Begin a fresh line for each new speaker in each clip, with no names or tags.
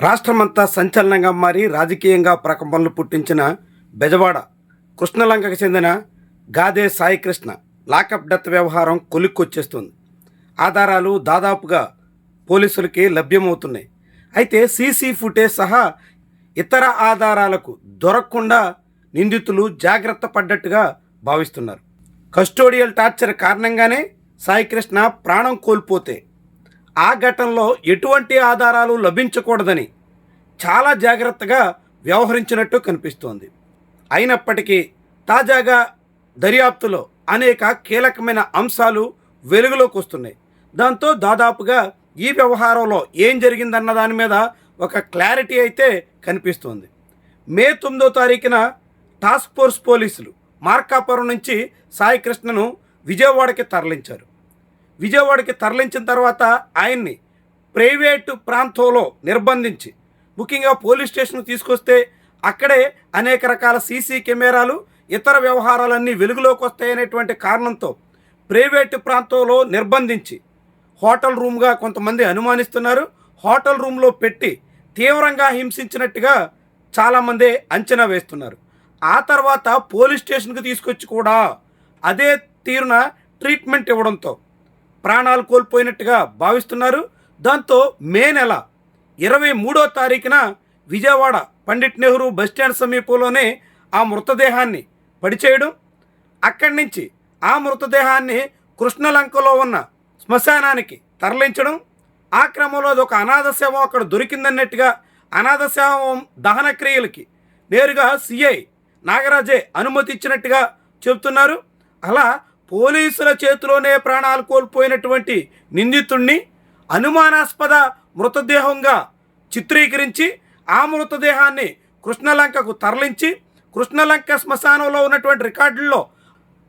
రాష్ట్రమంతా సంచలనంగా మారి రాజకీయంగా ప్రకంపనలు పుట్టించిన బెజవాడ కృష్ణలంకకు చెందిన గాదే సాయికృష్ణ లాకప్ డెత్ వ్యవహారం కొలిక్కొచ్చేస్తుంది. ఆధారాలు దాదాపుగా పోలీసులకి లభ్యమవుతున్నాయి. అయితే సీసీ ఫుటేజ్ సహా ఇతర ఆధారాలకు దొరకకుండా నిందితులు జాగ్రత్త పడ్డట్టుగా భావిస్తున్నారు. కస్టోడియల్ టార్చర్ కారణంగానే సాయికృష్ణ ప్రాణం కోల్పోతే ఆ ఘటనలో ఎటువంటి ఆధారాలు లభించకూడదని చాలా జాగ్రత్తగా వ్యవహరించినట్టు కనిపిస్తోంది. అయినప్పటికీ తాజాగా దర్యాప్తులో అనేక కీలకమైన అంశాలు వెలుగులోకి వస్తున్నాయి. దాంతో దాదాపుగా ఈ వ్యవహారంలో ఏం జరిగిందన్న దాని మీద ఒక క్లారిటీ అయితే కనిపిస్తోంది. మే 9వ తారీఖున టాస్క్ ఫోర్స్ పోలీసులు మార్కాపురం నుంచి సాయికృష్ణను విజయవాడకి తరలించారు. విజయవాడకి తరలించిన తర్వాత ఆయన్ని ప్రైవేటు ప్రాంతంలో నిర్బంధించి ముఖ్యంగా పోలీస్ స్టేషన్కి తీసుకొస్తే అక్కడే అనేక రకాల సీసీ కెమెరాలు ఇతర వ్యవహారాలన్నీ వెలుగులోకి వస్తాయనేటువంటి కారణంతో ప్రైవేటు ప్రాంతంలో నిర్బంధించి హోటల్ రూమ్గా కొంతమంది అనుమానిస్తున్నారు. హోటల్ రూమ్లో పెట్టి తీవ్రంగా హింసించినట్టుగా చాలామంది అంచనా వేస్తున్నారు. ఆ తర్వాత పోలీస్ స్టేషన్కి తీసుకొచ్చి కూడా అదే తీరున ట్రీట్మెంట్ ఇవ్వడంతో ప్రాణాలు కోల్పోయినట్టుగా భావిస్తున్నారు. దాంతో మే నెల 23వ తారీఖున విజయవాడ పండిట్ నెహ్రూ బస్టాండ్ సమీపంలోనే ఆ మృతదేహాన్ని పడిచేయడం, అక్కడి నుంచి ఆ మృతదేహాన్ని కృష్ణలంకలో ఉన్న శ్మశానానికి తరలించడం, ఆ క్రమంలో అది ఒక అనాథ శవం అక్కడ దొరికిందన్నట్టుగా అనాథ శవం దహన క్రియలకి నేరుగా సిఐ నాగరాజే అనుమతి ఇచ్చినట్టుగా చెబుతున్నారు. అలా పోలీసుల చేతిలోనే ప్రాణాలు కోల్పోయినటువంటి నిందితుడిని అనుమానాస్పద మృతదేహంగా చిత్రీకరించి ఆ మృతదేహాన్ని కృష్ణలంకకు తరలించి కృష్ణలంక శ్మశానంలో ఉన్నటువంటి రికార్డుల్లో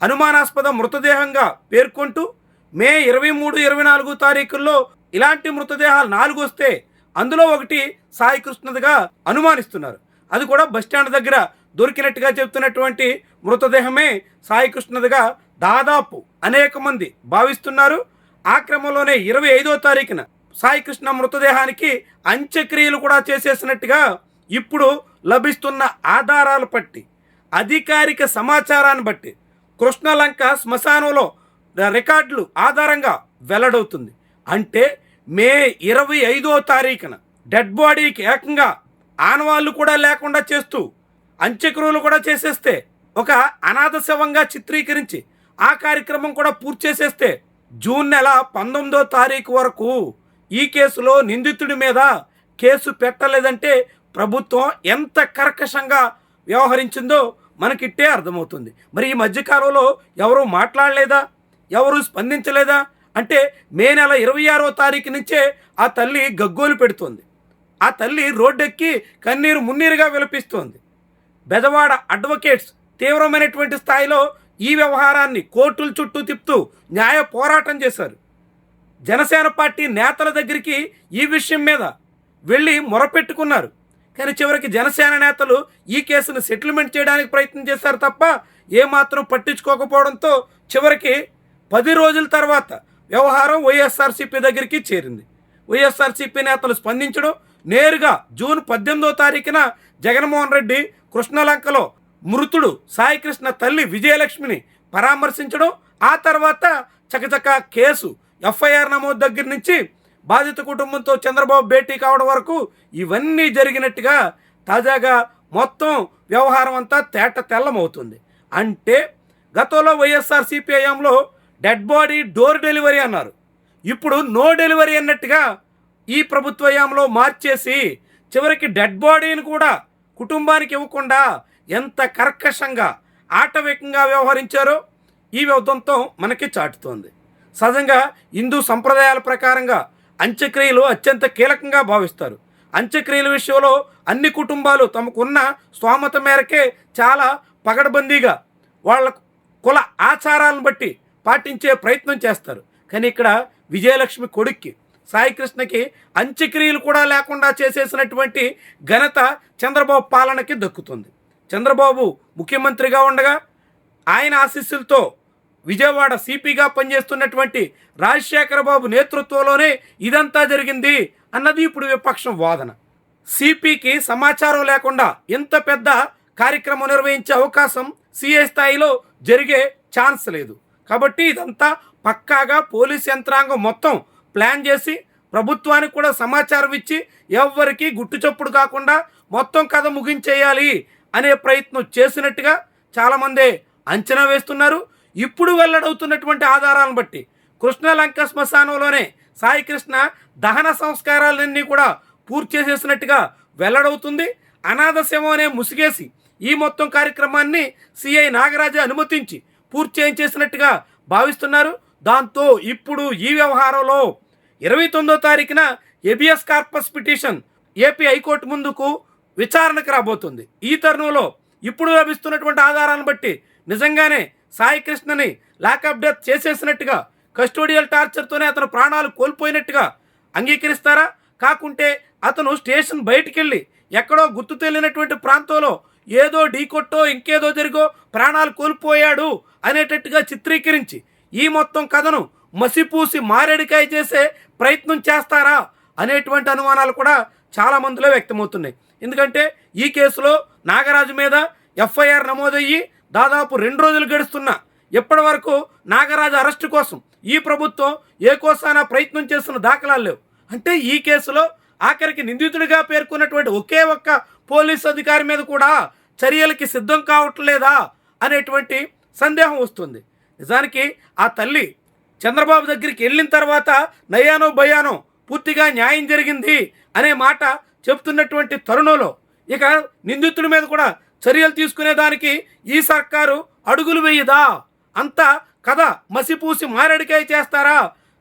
అనుమానాస్పద మృతదేహంగా పేర్కొంటూ మే 23, 24 తారీఖుల్లో ఇలాంటి మృతదేహాలు 4 వస్తే అందులో ఒకటి సాయికృష్ణదిగా అనుమానిస్తున్నారు. అది కూడా బస్టాండ్ దగ్గర దొరికినట్టుగా చెబుతున్నటువంటి మృతదేహమే సాయికృష్ణదిగా దాదాపు అనేక మంది భావిస్తున్నారు. ఆ క్రమంలోనే 25వ తారీఖున సాయికృష్ణ మృతదేహానికి అంత్యక్రియలు కూడా చేసేసినట్టుగా ఇప్పుడు లభిస్తున్న ఆధారాలు బట్టి అధికారిక సమాచారాన్ని బట్టి కృష్ణలంక శ్మశానంలో రికార్డులు ఆధారంగా వెల్లడవుతుంది. అంటే మే 25వ తారీఖున డెడ్ బాడీకి ఏకంగా ఆనవాళ్ళు కూడా లేకుండా చేస్తూ అంత్యక్రియలు కూడా చేసేస్తే ఒక అనాథ శవంగా చిత్రీకరించి ఆ కార్యక్రమం కూడా పూర్తి చేసేస్తే జూన్ నెల 19వ తారీఖు వరకు ఈ కేసులో నిందితుడి మీద కేసు పెట్టలేదంటే ప్రభుత్వం ఎంత కర్కశంగా వ్యవహరించిందో మనకిట్టే అర్థమవుతుంది. మరి ఈ మధ్యకాలంలో ఎవరు మాట్లాడలేదా, ఎవరు స్పందించలేదా అంటే మే నెల 26వ తారీఖు నుంచే ఆ తల్లి గగ్గోలు పెడుతోంది. ఆ తల్లి రోడ్డెక్కి కన్నీరు మున్నీరుగా విలపిస్తోంది. బెజవాడ అడ్వకేట్స్ తీవ్రమైనటువంటి స్థాయిలో ఈ వ్యవహారాన్ని కోర్టుల చుట్టూ తిప్పుతూ న్యాయ పోరాటం చేశారు. జనసేన పార్టీ నేతల దగ్గరికి ఈ విషయం మీద వెళ్ళి మొరపెట్టుకున్నారు. కానీ చివరికి జనసేన నేతలు ఈ కేసును సెటిల్మెంట్ చేయడానికి ప్రయత్నం చేశారు తప్ప ఏమాత్రం పట్టించుకోకపోవడంతో చివరికి 10 రోజుల తర్వాత వ్యవహారం వైఎస్ఆర్సీపీ దగ్గరికి చేరింది. వైఎస్ఆర్సీపీ నేతలు స్పందించడం, నేరుగా జూన్ 18వ తారీఖున జగన్మోహన్ రెడ్డి కృష్ణలంకలో మృతుడు సాయికృష్ణ తల్లి విజయలక్ష్మిని పరామర్శించడం, ఆ తర్వాత చకచక కేసు ఎఫ్ఐఆర్ నమోదు దగ్గర నుంచి బాధిత కుటుంబంతో చంద్రబాబు భేటీ కావడం వరకు ఇవన్నీ జరిగినట్టుగా తాజాగా మొత్తం వ్యవహారం అంతా తేట తెల్లమవుతుంది. అంటే గతంలో వైఎస్ఆర్ సిపిఐఎంలో డెడ్ బాడీ డోర్ డెలివరీ అన్నారు. ఇప్పుడు నో డెలివరీ అన్నట్టుగా ఈ ప్రభుత్వ హయాంలో మార్చేసి చివరికి డెడ్ బాడీని కూడా కుటుంబానికి ఇవ్వకుండా ఎంత కర్కశంగా ఆటవికంగా వ్యవహరించారో ఈ ఉదంతం మనకి చాటుతోంది. సహజంగా హిందూ సంప్రదాయాల ప్రకారంగా అంత్యక్రియలు అత్యంత కీలకంగా భావిస్తారు. అంత్యక్రియల విషయంలో అన్ని కుటుంబాలు తమకున్న స్తోమత మేరకే చాలా పగడబందీగా వాళ్ళ కుల ఆచారాలను బట్టి పాటించే ప్రయత్నం చేస్తారు. కానీ ఇక్కడ విజయలక్ష్మి కొడుక్కి సాయికృష్ణకి అంత్యక్రియలు కూడా లేకుండా చేసేసినటువంటి ఘనత చంద్రబాబు పాలనకి దక్కుతుంది. చంద్రబాబు ముఖ్యమంత్రిగా ఉండగా ఆయన ఆశీస్సులతో విజయవాడ సిపిగా పనిచేస్తున్నటువంటి రాజశేఖర బాబు నేతృత్వంలోనే ఇదంతా జరిగింది అన్నది ఇప్పుడు విపక్షం వాదన. సిపికి సమాచారం లేకుండా ఇంత పెద్ద కార్యక్రమం నిర్వహించే అవకాశం సిఐ స్థాయిలో జరిగే ఛాన్స్ లేదు. కాబట్టి ఇదంతా పక్కాగా పోలీస్ యంత్రాంగం మొత్తం ప్లాన్ చేసి ప్రభుత్వానికి కూడా సమాచారం ఇచ్చి ఎవ్వరికి గుట్టు చప్పుడు కాకుండా మొత్తం కథ ముగించేయాలి అనే ప్రయత్నం చేసినట్టుగా చాలామంది అంచనా వేస్తున్నారు. ఇప్పుడు వెల్లడవుతున్నటువంటి ఆధారాలను బట్టి కృష్ణలంక శ్మశానంలోనే సాయికృష్ణ దహన సంస్కారాలన్నీ కూడా పూర్తి చేసేసినట్టుగా వెల్లడవుతుంది. అనాథ శవం అనే ముసిగేసి ఈ మొత్తం కార్యక్రమాన్ని సిఐ నాగరాజు అనుమతించి పూర్తి చేయించేసినట్టుగా భావిస్తున్నారు. దాంతో ఇప్పుడు ఈ వ్యవహారంలో 29వ తారీఖున habeas corpus petition AP high court ముందుకు విచారణకు రాబోతుంది. ఈ తరుణంలో ఇప్పుడు లభిస్తున్నటువంటి ఆధారాలను బట్టి నిజంగానే సాయికృష్ణని లాకప్ డెత్ చేసేసినట్టుగా, కస్టోడియల్ టార్చర్తోనే అతను ప్రాణాలు కోల్పోయినట్టుగా అంగీకరిస్తారా? కాకుంటే అతను స్టేషన్ బయటికి వెళ్ళి ఎక్కడో గుర్తు తెలియనటువంటి ప్రాంతంలో ఏదో ఢీకొట్టో ఇంకేదో జరిగో ప్రాణాలు కోల్పోయాడు అనేటట్టుగా చిత్రీకరించి ఈ మొత్తం కథను మసిపూసి మారేడికాయ చేసే ప్రయత్నం చేస్తారా అనేటువంటి అనుమానాలు కూడా చాలా మందిలో వ్యక్తమవుతున్నాయి. ఎందుకంటే ఈ కేసులో నాగరాజు మీద ఎఫ్ఐఆర్ నమోదయ్యి దాదాపు 2 రోజులు గడుస్తున్నా ఇప్పటి వరకు నాగరాజు అరెస్టు కోసం ఈ ప్రభుత్వం ఏ కోసానా ప్రయత్నం చేస్తున్న దాఖలాలు లేవు. అంటే ఈ కేసులో ఆఖరికి నిందితుడిగా పేర్కొన్నటువంటి ఒకే ఒక్క పోలీసు అధికారి మీద కూడా చర్యలకి సిద్ధం కావట్లేదా అనేటువంటి సందేహం వస్తుంది. నిజానికి ఆ తల్లి చంద్రబాబు దగ్గరికి వెళ్ళిన తర్వాత నయానో భయానో పూర్తిగా న్యాయం జరిగింది అనే మాట చెప్తున్నటువంటి తరుణంలో ఇక నిందితుడి మీద కూడా చర్యలు తీసుకునేదానికి ఈ సర్కారు అడుగులు వేయదా? అంతా కథ మసిపూసి మారేడికాయ చేస్తారా?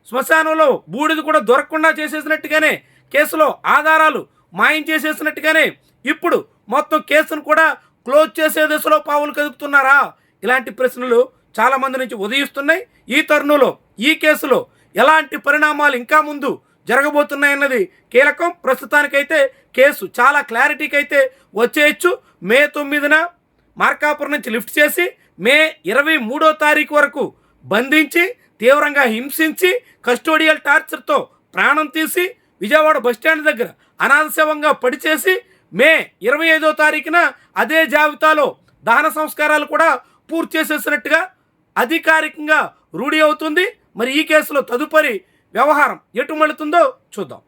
శ్మశానంలో బూడిది కూడా దొరకకుండా చేసేసినట్టుగానే కేసులో ఆధారాలు మాయం చేసేసినట్టుగానే ఇప్పుడు మొత్తం కేసును కూడా క్లోజ్ చేసే దిశలో పావులు కదుపుతున్నారా? ఇలాంటి ప్రశ్నలు చాలామంది నుంచి ఉదయిస్తున్నాయి. ఈ తరుణంలో ఈ కేసులో ఎలాంటి పరిణామాలు ఇంకా ముందు జరగబోతున్నాయన్నది కీలకం. ప్రస్తుతానికైతే కేసు చాలా క్లారిటీకి అయితే వచ్చేయచ్చు. మే 9న మార్కాపురం నుంచి లిఫ్ట్ చేసి మే 23వ తారీఖు వరకు బంధించి తీవ్రంగా హింసించి కస్టోడియల్ టార్చర్తో ప్రాణం తీసి విజయవాడ బస్టాండ్ దగ్గర అనాథ శవంగా పడిచేసి మే 25వ తారీఖున అదే జాబితాలో దహన సంస్కారాలు కూడా పూర్తి చేసేసినట్టుగా అధికారికంగా రూఢి అవుతుంది. మరి ఈ కేసులో తదుపరి వ్యవహారం ఎటు మళ్ళుతుందో చూద్దాం.